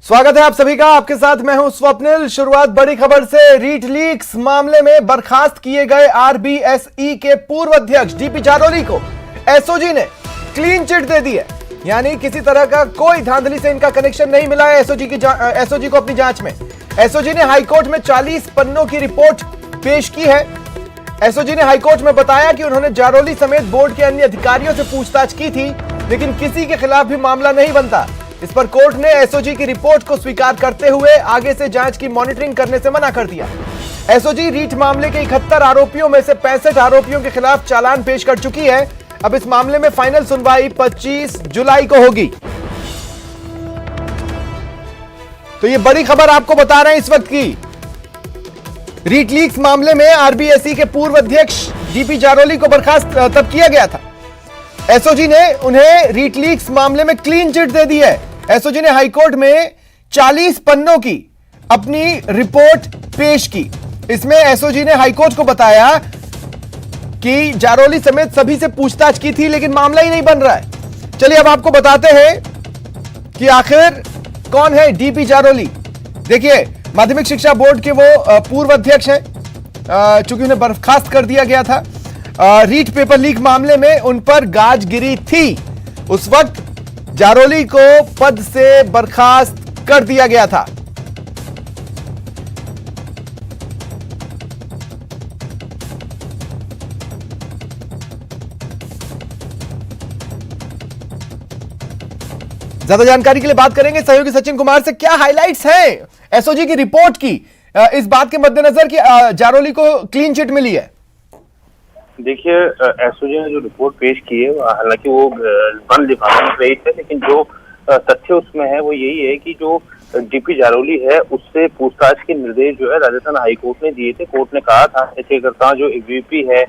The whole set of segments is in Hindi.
स्वागत है आप सभी का। आपके साथ मैं हूं स्वप्निल। शुरुआत बड़ी खबर से। रीट लीक्स मामले में बर्खास्त किए गए आरबीएसई के पूर्व अध्यक्ष डीपी जारोली को एसओजी ने क्लीन चिट दे दी है। यानी किसी तरह का कोई धांधली से इनका कनेक्शन नहीं मिला है एसओजी को अपनी जांच में। एसओजी ने हाईकोर्ट में 40 पन्नों की रिपोर्ट पेश की है। एसओजी ने हाईकोर्ट में बताया कि उन्होंने जारोली समेत बोर्ड के अन्य अधिकारियों से पूछताछ की थी, लेकिन किसी के खिलाफ भी मामला नहीं बनता। इस पर कोर्ट ने एसओजी की रिपोर्ट को स्वीकार करते हुए आगे से जांच की मॉनिटरिंग करने से मना कर दिया। एसओजी रीट मामले के 71 आरोपियों में से 65 आरोपियों के खिलाफ चालान पेश कर चुकी है। अब इस मामले में फाइनल सुनवाई 25 जुलाई को होगी। तो ये बड़ी खबर आपको बता रहे हैं इस वक्त की। रीट लीक्स मामले में आरबीएसई के पूर्व अध्यक्ष डीपी जारोली को बर्खास्त तब किया गया था। एसओजी ने उन्हें रीट लीक्स मामले में क्लीन चिट दे दी है। एसओजी ने हाईकोर्ट में 40 पन्नों की अपनी रिपोर्ट पेश की। इसमें एसओजी ने हाईकोर्ट को बताया कि जारोली समेत सभी से पूछताछ की थी, लेकिन मामला ही नहीं बन रहा है। चलिए अब आपको बताते हैं कि आखिर कौन है डीपी जारोली। देखिए, माध्यमिक शिक्षा बोर्ड के वो पूर्व अध्यक्ष हैं, चूंकि उन्हें बर्खास्त कर दिया गया था। रीट पेपर लीक मामले में उन पर गाजगिरी थी। उस वक्त जारोली को पद से बर्खास्त कर दिया गया था। ज्यादा जानकारी के लिए बात करेंगे सहयोगी सचिन कुमार से। क्या हाइलाइट्स हैं एसओजी की रिपोर्ट की इस बात के मद्देनजर कि जारोली को क्लीन चिट मिली है? देखिए, एसओजी ने जो रिपोर्ट पेश की है, हालांकि वो वन लिफाफे में पेश है, लेकिन जो तथ्य उसमें है वो यही है कि जो डीपी जारोली है उससे पूछताछ के निर्देश जो है राजस्थान हाईकोर्ट ने दिए थे। कोर्ट ने कहा था याचिकाकर्ता जो एबीवीपी है,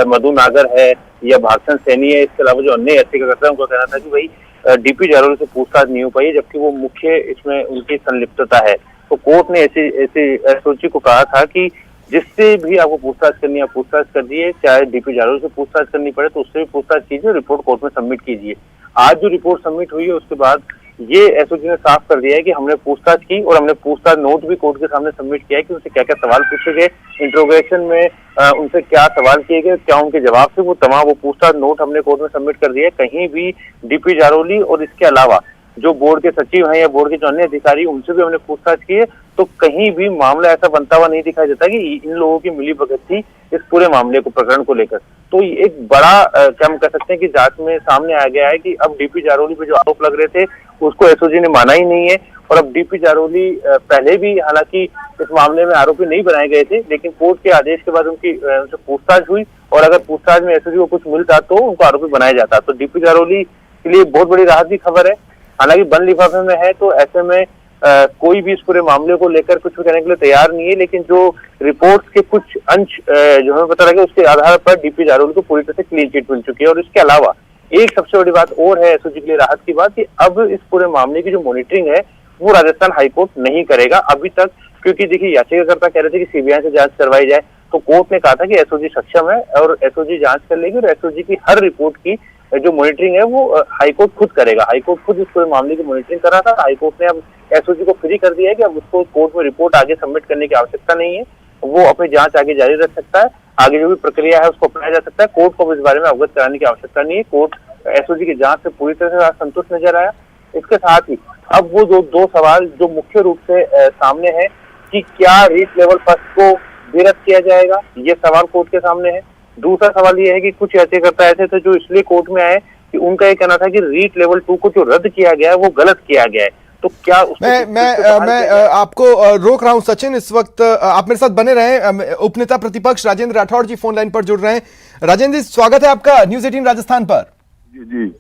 मधु नागर है या भागचंद सैनी है, इसके अलावा जो अन्य याचिकाकर्ता है, उनका कहना था कि भाई डीपी जारोली से पूछताछ नहीं हो पाई, जबकि वो मुख्य इसमें उनकी संलिप्तता है। तो कोर्ट ने ऐसे एसओजी को कहा था कि जिससे भी आपको पूछताछ करनी है आप पूछताछ कर दिए, चाहे डीपी जारोली से पूछताछ करनी पड़े तो उससे भी पूछताछ कीजिए, रिपोर्ट कोर्ट में सबमिट कीजिए। आज जो रिपोर्ट सबमिट हुई है उसके बाद ये एसओजी ने साफ कर दिया है कि हमने पूछताछ की और हमने पूछताछ नोट भी कोर्ट के सामने सबमिट किया है कि उनसे क्या क्या सवाल पूछे गए, इंट्रोगेशन में उनसे क्या सवाल किए गए, क्या उनके जवाब थे, वो तमाम वो पूछताछ नोट हमने कोर्ट में सबमिट कर दिया है। कहीं भी डीपी जारोली और इसके अलावा जो बोर्ड के सचिव हैं या बोर्ड के जो अन्य अधिकारी, उनसे भी हमने पूछताछ की है, तो कहीं भी मामला ऐसा बनता हुआ नहीं दिखाई देता कि इन लोगों की मिलीभगत थी इस पूरे मामले को, प्रकरण को लेकर। तो एक बड़ा क्या हम कह सकते हैं कि जांच में सामने आ गया है कि अब डीपी जारोली पे जो आरोप लग रहे थे उसको एसओजी ने माना ही नहीं है। और अब डीपी जारोली पहले भी हालांकि इस मामले में आरोपी नहीं बनाए गए थे, लेकिन कोर्ट के आदेश के बाद उनसे पूछताछ हुई और अगर पूछताछ में एसओजी को कुछ मिलता तो उनको आरोपी बनाया जाता। तो डीपी जारोली के लिए बहुत बड़ी राहत की खबर है। हालांकि बंद लिफाफे में है, तो ऐसे में कोई भी इस पूरे मामले को लेकर कुछ भी कहने के लिए तैयार नहीं है, लेकिन जो रिपोर्ट्स के कुछ अंश जो हमें पता लगे उसके आधार पर डीपी जारोली को पूरी तरह से क्लीन चिट मिल चुकी है। और इसके अलावा एक सबसे बड़ी बात और है एसओजी के लिए राहत की बात, कि अब इस पूरे मामले की जो मॉनिटरिंग है वो राजस्थान हाईकोर्ट नहीं करेगा अभी तक, क्योंकि देखिए याचिकाकर्ता कह रहे थे कि सीबीआई से जांच करवाई जाए, तो कोर्ट ने कहा था कि एसओजी सक्षम है और एसओजी जांच कर लेगी और एसओजी की हर रिपोर्ट की जो मॉनिटरिंग है वो हाईकोर्ट खुद करेगा। हाईकोर्ट खुद इस पूरे मामले की मॉनिटरिंग कर रहा था। हाईकोर्ट ने अब एसओजी को फ्री कर दिया है कि अब उसको कोर्ट में रिपोर्ट आगे सबमिट करने की आवश्यकता नहीं है, वो अपनी जांच आगे जारी रख सकता है। आगे जो भी प्रक्रिया है उसको अपनाया जा सकता है। कोर्ट को इस बारे में अवगत कराने की आवश्यकता नहीं है। कोर्ट एसओजी की जांच से पूरी तरह से संतुष्ट नजर आया। इसके साथ ही अब वो दो सवाल जो मुख्य रूप से सामने है कि क्या रीट लेवल फर्स्ट को निरस्त किया जाएगा, ये सवाल कोर्ट के सामने है। दूसरा सवाल ये है कि कुछ याचिकाकर्ता ऐसे थे जो इसलिए कोर्ट में आए कि उनका ये कहना था कि रीट लेवल 2 को जो रद्द किया गया है वो गलत किया गया है। तो क्या मैं आपको रोक रहा हूं सचिन, इस वक्त आप मेरे साथ बने रहें। उपनेता प्रतिपक्ष राजेंद्र राठौड़ जी फोन लाइन पर जुड़ रहे हैं। राजेंद्र जी, स्वागत है आपका न्यूज 18 राजस्थान पर। जी।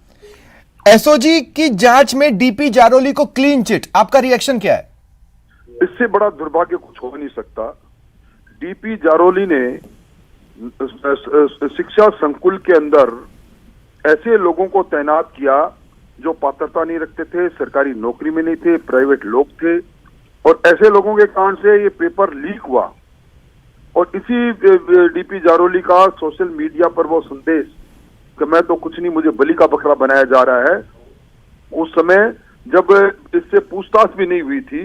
एसओजी की जांच में डीपी जारोली को क्लीन चिट, आपका रिएक्शन क्या है? इससे बड़ा दुर्भाग्य कुछ हो नहीं सकता। डीपी जारोली ने शिक्षा संकुल के अंदर ऐसे लोगों को तैनात किया जो पात्रता नहीं रखते थे, सरकारी नौकरी में नहीं थे, प्राइवेट लोग थे, और ऐसे लोगों के कारण से ये पेपर लीक हुआ। और इसी डीपी जारोली का सोशल मीडिया पर वो संदेश कि मैं तो कुछ नहीं, मुझे बलि का बकरा बनाया जा रहा है, उस समय जब इससे पूछताछ भी नहीं हुई थी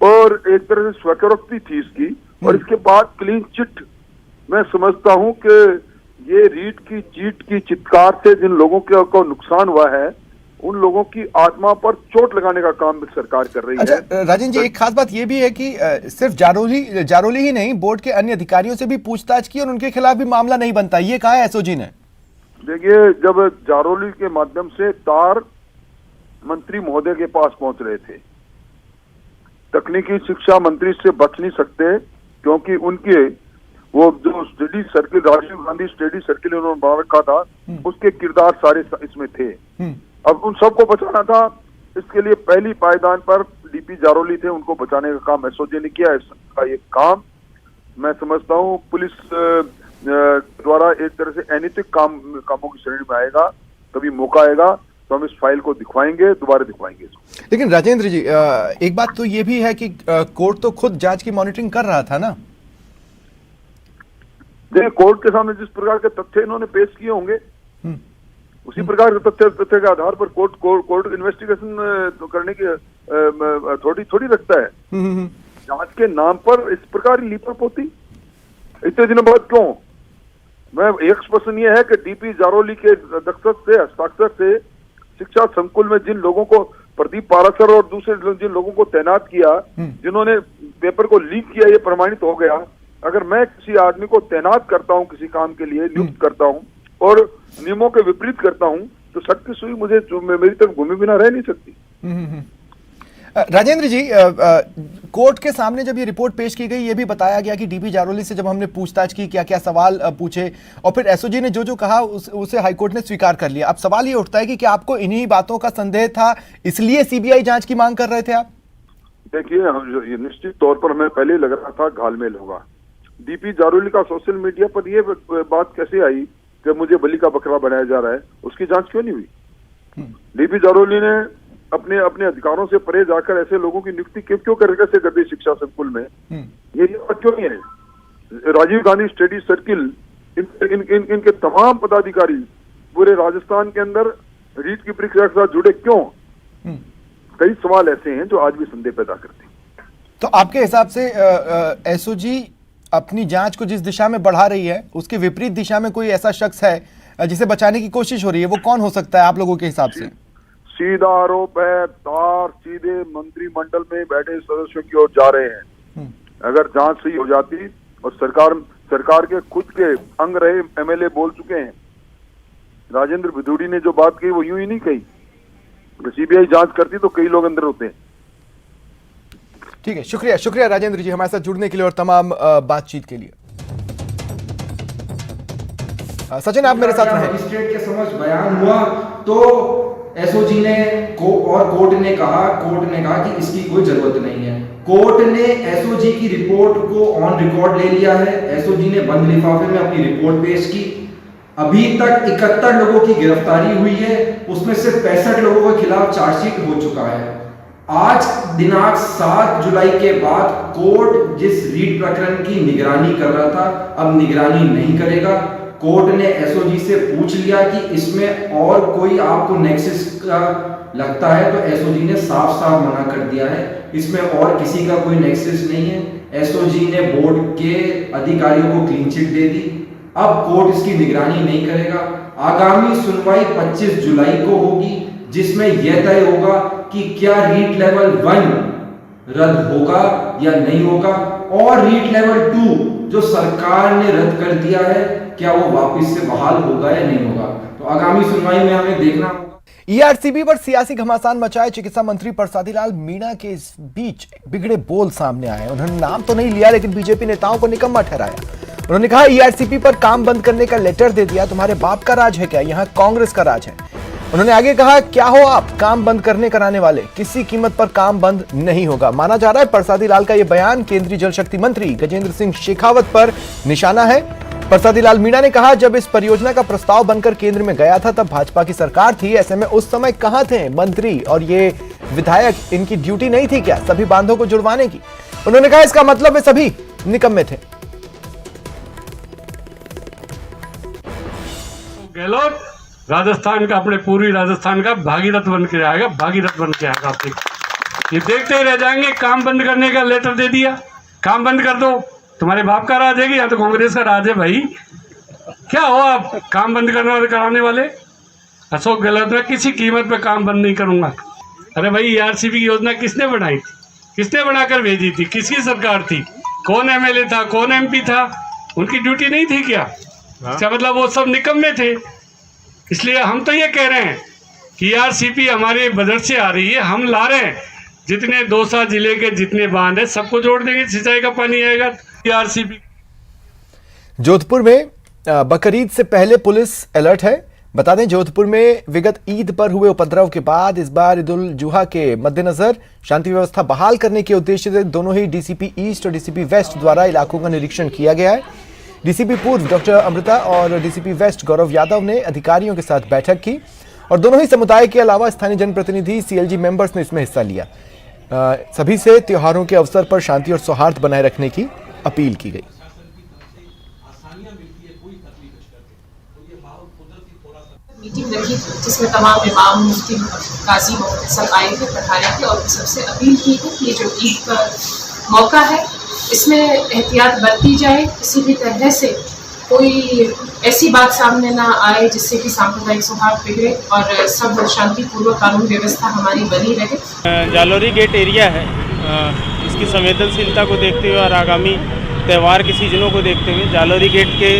और एक तरह से स्वीकारोक्ति थी इसकी, और इसके बाद क्लीन चिट, मैं समझता हूं कि ये रीट की चीट की चित्कार से जिन लोगों को नुकसान हुआ है, उन लोगों की आत्मा पर चोट लगाने का काम सरकार कर रही है। अच्छा राजेंद्र जी, एक खास बात ये भी है कि सिर्फ जारोली ही नहीं, बोर्ड के अन्य अधिकारियों से भी पूछताछ की और उनके खिलाफ भी मामला नहीं बनता, ये कहा है एसओजी ने? देखिए, जब जारोली के माध्यम से तार मंत्री महोदय के पास पहुंच रहे थे, तकनीकी शिक्षा मंत्री से बच नहीं सकते, क्योंकि उनके वो जो study circle, Rajiv Gandhi study circle उन्होंने बना रखा था, उसके किरदार सारे इसमें थे। अब उन सबको बचाना था, इसके लिए पहली पायदान पर डीपी जारोली थे, उनको बचाने का काम एसओजी ने किया। इसका ये काम मैं समझता हूँ पुलिस द्वारा एक तरह से अनैतिक कामों की श्रेणी में आएगा। कभी मौका आएगा तो हम इस फाइल को दिखवाएंगे, दोबारा दिखवाएंगे इसको। लेकिन राजेंद्र जी, एक बात तो ये भी है कि कोर्ट तो खुद जांच की मॉनिटरिंग कर रहा था ना? देखिए, कोर्ट के सामने जिस प्रकार के तथ्य इन्होंने पेश किए होंगे, उसी प्रकार के तथ्य के आधार पर कोर्ट इन्वेस्टिगेशन तो करने की थोड़ी रखता है। जांच के नाम पर इस प्रकार की लीपापोती इतने दिनों बाद क्यों? मैं एक प्रश्न ये है कि डीपी जारोली के दस्तखत से, हस्ताक्षर से शिक्षा संकुल में जिन लोगों को, प्रदीप पाराशर और दूसरे जिन लोगों को तैनात किया, जिन्होंने पेपर को लीक किया, ये प्रमाणित हो गया। अगर मैं किसी आदमी को तैनात करता हूं, किसी काम के लिए नियुक्त करता हूं और नियमों के विपरीत करता हूं, तो सख्त की सुई मुझे मेरी तक घूमे बिना रह नहीं सकती। राजेंद्र जी, कोर्ट के सामने जब ये रिपोर्ट पेश की गई, ये भी बताया गया कि डीपी जारोली से जब हमने पूछताछ की, क्या क्या सवाल पूछे, और फिर एसओजी ने जो कहा उसे हाईकोर्ट ने स्वीकार कर लिया। अब सवाल ये उठता है कि क्या आपको इन्हीं बातों का संदेह था, इसलिए सीबीआई जांच की मांग कर रहे थे आप? देखिए, ये निश्चित तौर पर हमें पहले लग रहा था घालमेल होगा। डीपी जारोली का सोशल मीडिया पर ये बात कैसे आई कि मुझे बलि का बकरा बनाया जा रहा है, उसकी जांच क्यों नहीं हुई? डीपी जारोली ने अपने अधिकारों से परे जाकर ऐसे लोगों की नियुक्ति क्यों कैसे कर दी शिक्षा संकुल में? ये बात क्यों नहीं है? राजीव गांधी स्टडी सर्किल, इनके तमाम पदाधिकारी पूरे राजस्थान के अंदर रीट की परीक्षा के साथ जुड़े क्यों? कई सवाल ऐसे हैं जो आज भी संदेह पैदा करते हैं। तो आपके हिसाब से एसओजी अपनी जांच को जिस दिशा में बढ़ा रही है, उसके विपरीत दिशा में कोई ऐसा शख्स है जिसे बचाने की कोशिश हो रही है? वो कौन हो सकता है आप लोगों के हिसाब से? सीधा आरोप है, तार सीधे मंत्रिमंडल में बैठे सदस्यों की ओर जा रहे हैं। अगर जांच सही हो जाती, और सरकार के खुद के अंग रहे एमएलए बोल चुके हैं, राजेंद्र भिदुड़ी ने जो बात कही वो यूं ही नहीं कही। सीबीआई जांच करती तो कई लोग अंदर होते हैं। ठीक है, शुक्रिया राजेंद्र जी हमारे साथ जुड़ने के लिए और तमाम बातचीत के लिए। सचिन, आप मेरे साथ रहे। मजिस्ट्रेट के समक्ष बयान हुआ तो एसओजी ने कोर्ट ने कहा कि इसकी कोई जरूरत नहीं है। कोर्ट ने एसओजी की रिपोर्ट को ऑन रिकॉर्ड ले लिया है। एसओजी ने बंद लिफाफे में अपनी रिपोर्ट पेश की। अभी तक 71 लोगों की गिरफ्तारी हुई है, उसमें से 65 लोगों के खिलाफ चार्जशीट हो चुका है। आज दिनांक 7 जुलाई के बाद कोर्ट जिस रीट प्रकरण की निगरानी कर रहा था, अब निगरानी नहीं करेगा। कोर्ट ने एसओजी से पूछ लिया कि इसमें और कोई आपको नेक्सस का लगता है, तो एसओजी ने साफ मना कर दिया है, इसमें और किसी का कोई नेक्सस नहीं है। एसओजी ने बोर्ड के अधिकारियों को क्लीन चिट दे दी। अब कोर्ट इसकी निगरानी नहीं करेगा। आगामी सुनवाई 25 जुलाई को होगी, जिसमें यह तय होगा कि क्या रीट लेवल 1 रद्द होगा या नहीं होगा, और रीट लेवल 2 जो सरकार ने रद्द कर दिया है, क्या वो वापस से बहाल होगा या नहीं होगा। तो आगामी सुनवाई में हमें देखना होगा। ईआरसीबी पर सियासी घमासान मचाए चिकित्सा मंत्री परसादी लाल मीणा के इस बीच बिगड़े बोल सामने आए। उन्होंने नाम तो नहीं लिया, लेकिन बीजेपी नेताओं को निकम्मा ठहराया। उन्होंने कहा, ईआरसीबी पर काम बंद करने का लेटर दे दिया, तुम्हारे बाप का राज है क्या? यहां कांग्रेस का राज है। उन्होंने आगे कहा, क्या हो आप काम बंद करने कराने वाले, किसी कीमत पर काम बंद नहीं होगा। माना जा रहा है परसादी लाल का यह बयान केंद्रीय जल शक्ति मंत्री गजेंद्र सिंह शेखावत पर निशाना है। परसादी लाल मीणा ने कहा, जब इस परियोजना का प्रस्ताव बनकर केंद्र में गया था तब भाजपा की सरकार थी, ऐसे में उस समय कहां थे मंत्री और ये विधायक? इनकी ड्यूटी नहीं थी क्या सभी बांधों को जुड़वाने की? उन्होंने कहा, इसका मतलब वे सभी निकम्मे थे। गहलोत राजस्थान का, अपने पूर्वी राजस्थान का भागीरथ बन के आएगा, भागीरथ बन के आएगा। आप ये देखते ही रह जाएंगे। काम बंद करने का लेटर दे दिया, काम बंद कर दो, तुम्हारे बाप का राज है कि या तो कांग्रेस का राज है भाई? क्या हो आप काम बंद करने वाले, कराने वाले? अशोक गहलोत में किसी कीमत पे काम बंद नहीं करूंगा। अरे भाई, आरसीबी की योजना किसने बनाई थी, किसने बनाकर भेजी थी, किसकी सरकार थी, कौन एमएलए था, कौन एमपी था? उनकी ड्यूटी नहीं थी क्या? इसका मतलब वो सब निकम्मे थे। इसलिए हम तो ये कह रहे हैं कि आरसीबी हमारे बजट से आ रही है, हम ला रहे हैं। जितने दौसा जिले के जितने बांध है सबको जोड़ देंगे, सिंचाई का पानी आएगा। आरसीबी जोधपुर में बकरीद से पहले पुलिस अलर्ट है। बता दें, जोधपुर में विगत ईद पर हुए उपद्रव के बाद इस बार ईद उल जुहा के मद्देनजर शांति व्यवस्था बहाल करने के उद्देश्य से दोनों ही डीसीपी ईस्ट और डीसीपी वेस्ट द्वारा इलाकों का निरीक्षण किया गया है। डीसीपी पूर्व डॉक्टर अमृता और डीसीपी वेस्ट गौरव यादव ने अधिकारियों के साथ बैठक की और दोनों ही समुदाय के अलावा स्थानीय जनप्रतिनिधि, सीएलजी मेंबर्स ने इसमें हिस्सा लिया। सभी से त्योहारों के अवसर पर शांति और सौहार्द बनाए रखने की अपील की गई। मीटिंग रखी जिसमें तमाम इमाम, मुफ्ती, काजी सब आए थे, पढ़ाए थे और सबसे अपील की है कि ये जो ईद का मौका है इसमें एहतियात बरती जाए, किसी भी तरह से कोई ऐसी बात सामने ना आए जिससे कि सांप्रदायिक सौहार्द बिगड़े और सब शांतिपूर्वक कानून व्यवस्था हमारी बनी रहे। जालोरी गेट एरिया है, इसकी संवेदनशीलता को देखते हुए और आगामी त्यौहार के सीजनों को देखते हुए जालोरी गेट के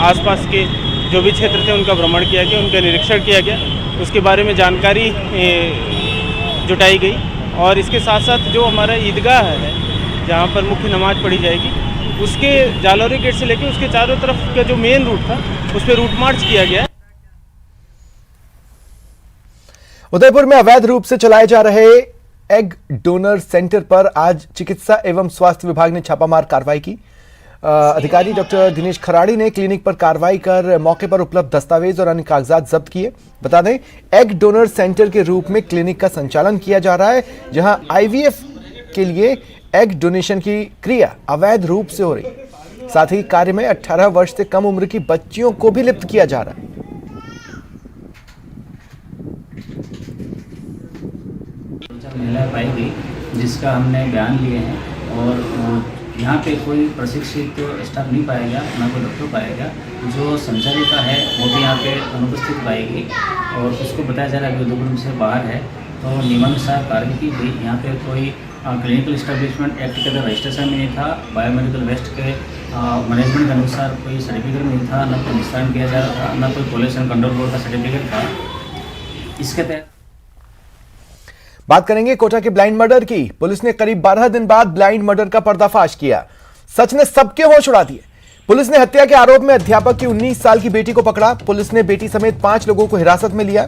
आसपास के जो भी क्षेत्र थे उनका भ्रमण किया गया, उनका निरीक्षण किया गया, उसके बारे में जानकारी जुटाई गई। और इसके साथ साथ जो हमारा ईदगाह है जहाँ पर मुख्य नमाज पढ़ी जाएगी, उसके जालोरी गेट से लेकर उसके चारों तरफ का जो मेन रूट था उस पर रूट मार्च किया गया। उदयपुर में अवैध रूप से चलाए जा रहे एग डोनर सेंटर पर आज चिकित्सा एवं स्वास्थ्य विभाग ने छापामार कार्रवाई की। अधिकारी डॉक्टर दिनेश खराड़ी ने क्लिनिक पर कार्रवाई कर मौके पर उपलब्ध दस्तावेज और अन्य कागजात जब्त किए। बता दें, एग डोनर सेंटर के रूप में क्लिनिक का संचालन किया जा रहा है, जहां आईवीएफ के लिए एग डोनेशन की क्रिया अवैध रूप से हो रही। साथ ही कार्य में 18 वर्ष से कम उम्र की बच्चियों को भी लिप्त किया जा रहा है। महिला पाई गई जिसका हमने बयान लिए हैं और यहाँ पे कोई प्रशिक्षित स्टाफ नहीं पाया गया, ना कोई डॉक्टर पाया गया। जो संचालिका है वो भी यहाँ पे अनुपस्थित पाई गई और उसको बताया जा रहा है कि उदयपुर से बाहर है, तो नियमानुसार कार्रवाई की गई। यहाँ पे कोई क्लिनिकल इस्टेब्लिशमेंट एक्ट के अंदर रजिस्ट्रेशन नहीं था, बायोमेडिकल वेस्ट के मैनेजमेंट के अनुसार कोई सर्टिफिकेट नहीं था, न कोई निस्तारण किया जा रहा था, न कोई पोल्यूशन कंट्रोल बोर्ड का सर्टिफिकेट था। इसके तहत बात करेंगे कोटा के ब्लाइंड मर्डर की। पुलिस ने करीब 12 दिन बाद ब्लाइंड मर्डर का पर्दाफाश किया। सच ने सबके होश उड़ा दिए। पुलिस ने हत्या के आरोप में अध्यापक की 19 साल की बेटी को पकड़ा। पुलिस ने बेटी समेत 5 लोगों को हिरासत में लिया।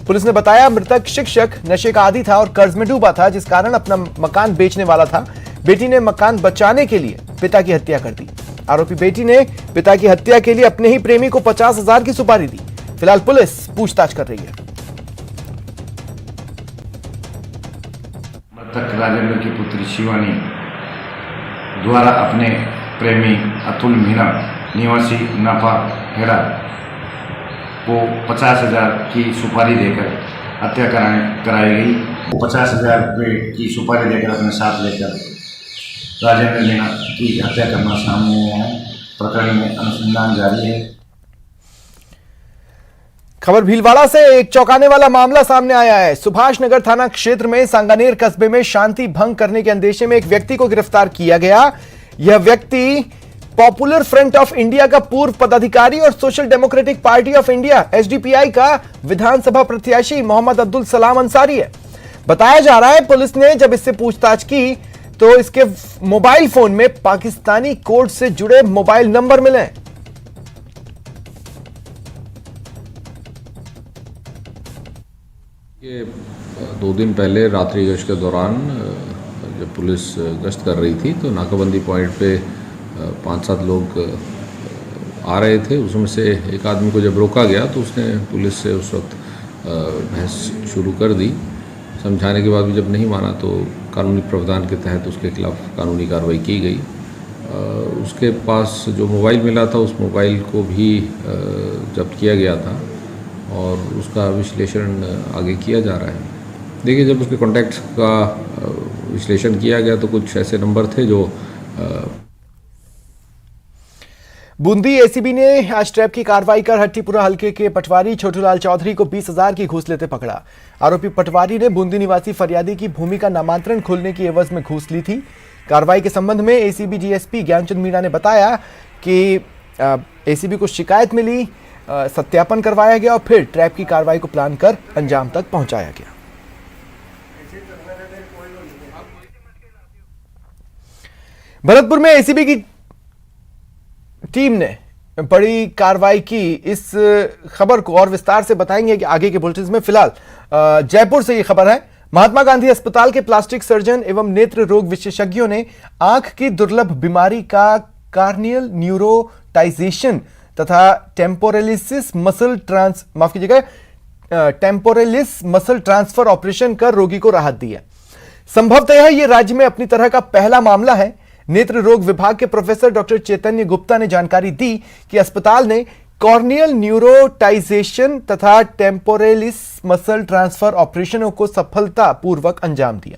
पुलिस ने बताया मृतक शिक्षक नशे का आदी था और कर्ज में डूबा था, जिस कारण अपना मकान बेचने वाला था। बेटी ने मकान बचाने के लिए पिता की हत्या कर दी। आरोपी बेटी ने पिता की हत्या के लिए अपने ही प्रेमी को 50,000 की सुपारी दी। फिलहाल पुलिस पूछताछ कर रही है। मृतक राजेंद्र की पुत्री शिवानी द्वारा अपने प्रेमी अतुल मीणा निवासी नाफा हेड़ा को 50,000 की सुपारी देकर हत्या कराई गई। 50,000 रुपये की सुपारी देकर अपने साथ लेकर राजेंद्र मीणा की हत्या करना सामने आया है। प्रकरण में अनुसंधान जारी है। खबर भीलवाड़ा से एक चौंकाने वाला मामला सामने आया है। सुभाष नगर थाना क्षेत्र में सांगानेर कस्बे में शांति भंग करने के अंदेशे में एक व्यक्ति को गिरफ्तार किया गया। यह व्यक्ति पॉपुलर फ्रंट ऑफ इंडिया का पूर्व पदाधिकारी और social democratic party of India SDPI का विधानसभा प्रत्याशी मोहम्मद अब्दुल सलाम अंसारी है। बताया जा रहा है पुलिस ने जब इससे पूछताछ की तो इसके मोबाइल फोन में पाकिस्तानी कोड से जुड़े मोबाइल नंबर मिले। ये 2 दिन पहले रात्रि गश्त के दौरान जब पुलिस गश्त कर रही थी तो नाकाबंदी पॉइंट पे 5-7 लोग आ रहे थे। उसमें से एक आदमी को जब रोका गया तो उसने पुलिस से उस वक्त बहस शुरू कर दी। समझाने के बाद भी जब नहीं माना तो कानूनी प्रावधान के तहत उसके खिलाफ कानूनी कार्रवाई की गई। उसके पास जो मोबाइल मिला था उस मोबाइल को भी जब्त किया गया था और उसका विश्लेषण आगे किया जा रहा है। देखिए, जब उसके कॉन्टैक्ट्स का विश्लेषण किया गया तो कुछ ऐसे नंबर थे जो बूंदी एसीबी ने आज ट्रैप की कार्रवाई कर हट्टीपुरा हल्के के पटवारी छोटूलाल चौधरी को 20,000 की घूस लेते पकड़ा। आरोपी पटवारी ने बूंदी निवासी फरियादी की भूमि का नामांतरण खोलने की एवज में घूस ली थी। कार्रवाई के संबंध में एसीबी डीएसपी ज्ञानचंद मीणा ने बताया कि एसीबी को शिकायत मिली, सत्यापन करवाया गया और फिर ट्रैप की कार्रवाई को प्लान कर अंजाम तक पहुंचाया गया। भरतपुर में एसीबी की टीम ने बड़ी कार्रवाई की। इस खबर को और विस्तार से बताएंगे कि आगे के बुलेटिन में। फिलहाल जयपुर से ये खबर है। महात्मा गांधी अस्पताल के प्लास्टिक सर्जन एवं नेत्र रोग विशेषज्ञों ने आंख की दुर्लभ बीमारी का कार्नियल न्यूरोटाइजेशन तथा टेम्पोरेलिस मसल ट्रांसफर ऑपरेशन कर रोगी को राहत दी है। संभवतः यह राज्य में अपनी तरह का पहला मामला है। नेत्र रोग विभाग के प्रोफेसर डॉक्टर चैतन्य गुप्ता ने जानकारी दी कि अस्पताल ने कॉर्नियल न्यूरोटाइजेशन तथा टेम्पोरेलिस मसल ट्रांसफर ऑपरेशनों को सफलतापूर्वक अंजाम दिया।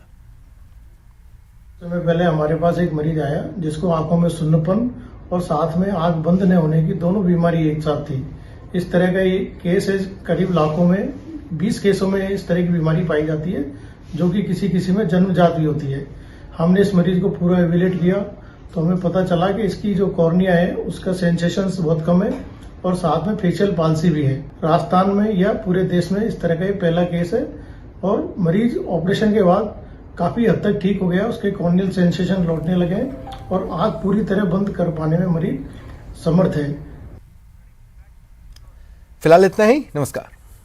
समय पहले हमारे पास एक मरीज आया जिसको आंखों में सुन्नपन और साथ में आंख बंद न होने की दोनों बीमारी एक साथ थी। इस तरह का ये केस है, करीब लाखों में 20 केसों में इस तरह की बीमारी पाई जाती है, जो कि किसी किसी में जन्मजात भी होती है। हमने इस मरीज को पूरा एवेल्यूएट किया तो हमें पता चला कि इसकी जो कॉर्निया है उसका सेंसेशंस बहुत कम है और साथ में फेशियल पाल्सी भी है। राजस्थान में या पूरे देश में इस तरह का ये पहला केस है और मरीज ऑपरेशन के बाद काफी हद तक ठीक हो गया। उसके कॉर्नियल सेंसेशन लौटने लगे और आंख पूरी तरह बंद कर पाने में मरीज समर्थ है। फिलहाल इतना ही। नमस्कार।